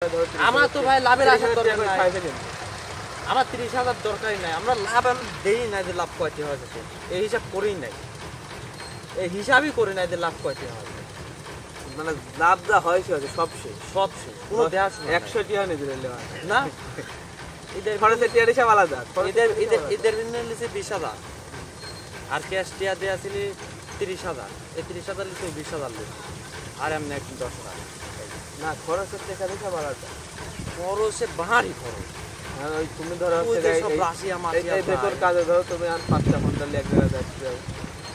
আমার তো ভাই লাভের আশা দরকার নাই, আমার 30,000 দরকারই নাই। আমরা লাভ আমি দেই না যে লাভ কয়টি হয়েছে, এই হিসাব করেই নাই, এই হিসাবই করি নাই যে লাভ কয়টি হয়েছে। মানে লাভ যা হয়েছে সব শেষ, সব শেষ, কোনো দেওয়া 100 টিয়া নিয়ে দিলে না। ঈদের খরচের টিয়ার হিসাব আলাদা, ঈদের দিনে লিখে 20,000 আর ক্যাশ টিয়া দেওয়া ছিল 30,000, এই 30,000 লিখে 20,000 লিখে আর এমনি 10,000 না। খরচের টাকার হিসাব আলাদা, খরচে বাহারি খরচ। ওই তুমি ধরো বেতন কাজে ধরো তুমি আর 5টা ঘন্টা এক জায়গায় যাচ্ছি,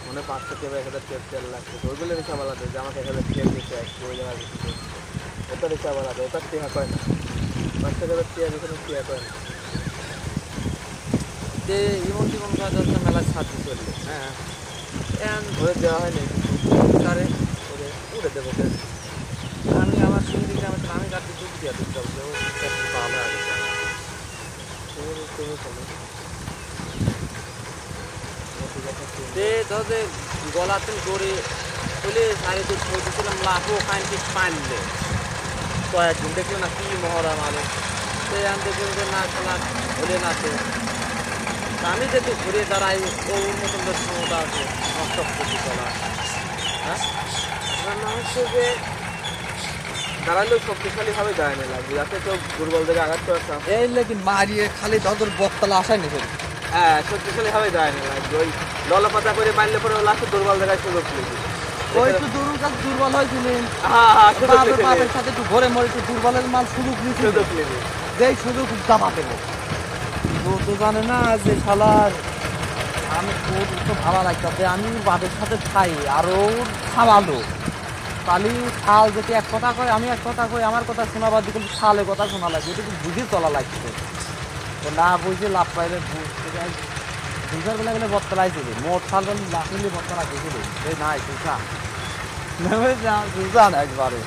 মানে 500 টাকা 1,000 টাকা তেল লাগছে, ওইগুলোর হিসাব আলাদা যে আমাকে 1,000 তেল দিতে আসছে ওই জায়গায় দিচ্ছে, ওটার হিসাব আলাদা, ওটার টিয়া কয় না, 500 টাকার টিয়া যেখানে টিয়া কয় না। যে ইমন টিমন কাজ হচ্ছে মেলায় ছাড়তে চললে, হ্যাঁ ওদের দেওয়া হয় নাকি কারে ওদের উড়ে দেবো। আমি আমার সুবিধা গ্রামে আমি কাটতে দুধ দিয়ে দিতে হবে, ভালো আগে ধরে গলাতে গড়ে বলে সাড়ে দুধ হয়েছিলাম লাভও খাইতে পারলে কয়েকদিন দেখলো না কি মহড়া মারে, সে আমি দেখলাম যে না খেলা হলে না তো আমি যেহেতু ঘুরে দাঁড়াই ওর মতন ক্ষমতা আছে নষ্ট করতে চলা। হ্যাঁ হচ্ছে যে দাঁড়ালেও শক্তিশালী ভাবে যায় না লাগবে, যাতে কেউ দুর্বল থেকে আঘাত করতাম এই লেকিন মারিয়ে খালি ধর বক্তলা আসাই নি। হ্যাঁ শক্তিশালী ভাবে যায় না লাগবে, ওই ললাপাতা করে মারলে পরে লাস্টে দুর্বল জায়গায় সুযোগ পেয়ে দিবে। ওই তো দুর্বল কাজ দুর্বল হয়েছিলেন, বাপের সাথে একটু ঘরে মরে একটু দুর্বলের মাল সুযোগ নেবে, যেই সুযোগ দাবা দেবো। তো জানে না যে শালার আমি তো ভালো লাগতে, আমি বাপের সাথে খাই আর ও খাওয়ালো খালি শাল যদি এক কথা কয় আমি এক কথা কই, আমার কথা শোনাবার দিকে শালে কথা শোনা লাগবে, এটা বুঝে চলা লাগছে। তো না বুঝে লাভ পাইলে দুশার বেলা গেলে বতলাই ছিল মোট শাল লাফিলে বতলা দিয়েছিল এই নাই দুশা দুশা না একবারে।